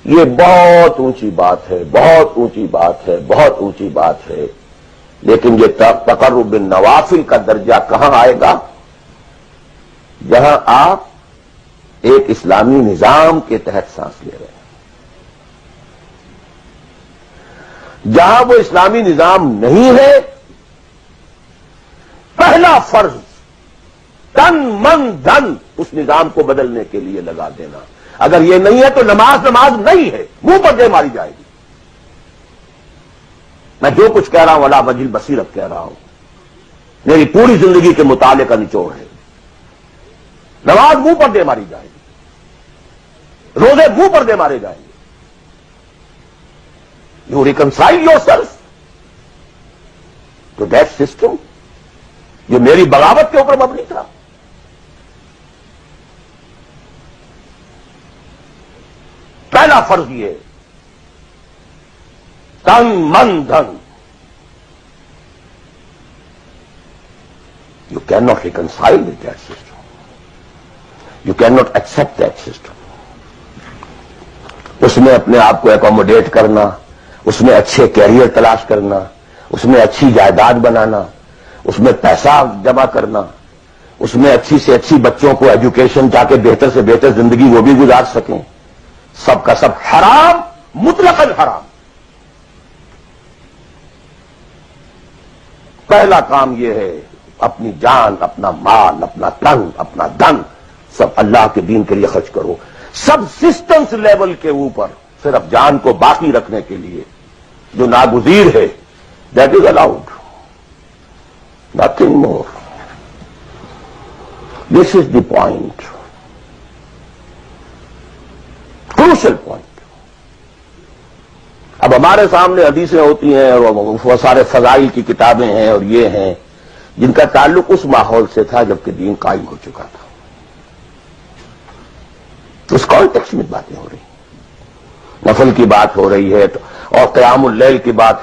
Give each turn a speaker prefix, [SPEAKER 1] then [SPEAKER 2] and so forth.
[SPEAKER 1] یہ بہت اونچی بات ہے، بہت اونچی بات ہے، بہت اونچی بات ہے، لیکن یہ تقرب بالنوافل کا درجہ کہاں آئے گا؟ جہاں آپ ایک اسلامی نظام کے تحت سانس لے رہے ہیں، جہاں وہ اسلامی نظام نہیں ہے، پہلا فرض تن من دھن اس نظام کو بدلنے کے لیے لگا دینا۔ اگر یہ نہیں ہے تو نماز نہیں ہے، منہ پر دے ماری جائے گی۔ میں جو کچھ کہہ رہا ہوں علی وجہ البصیرت کہہ رہا ہوں، میری پوری زندگی کے مطالعے کا نچوڑ ہے۔ نماز منہ پر دے ماری جائے گی، روزے منہ پر دے مارے جائیں گے۔ You reconcile yourself to that system جو میری بغاوت کے اوپر مبنی تھا۔ پہلا فرض یہ تن من دھن، you can not reconcile with that system, you can not accept that system. اس میں اپنے آپ کو اکوموڈیٹ کرنا، اس میں اچھے کیریئر تلاش کرنا، اس میں اچھی جائیداد بنانا، اس میں پیسہ جمع کرنا، اس میں اچھی سے اچھی بچوں کو ایجوکیشن تاکہ بہتر سے بہتر زندگی وہ بھی گزار سکیں، سب کا سب حرام، مطلقاً حرام۔ پہلا کام یہ ہے اپنی جان، اپنا مال، اپنا تن، اپنا دھن سب اللہ کے دین کے لیے خرچ کرو۔ سبسسٹنس لیول کے اوپر صرف جان کو باقی رکھنے کے لیے جو ناگزیر ہے، that is allowed, nothing more. This is the point, crucial point. اب ہمارے سامنے حدیثیں ہوتی ہیں اور وہ سارے فضائل کی کتابیں ہیں اور یہ ہیں جن کا تعلق اس ماحول سے تھا جبکہ دین قائم ہو چکا تھا۔ اس کانٹیکسٹ میں باتیں ہو رہی ہیں، نفل کی بات ہو رہی ہے اور قیام اللیل کی بات ہو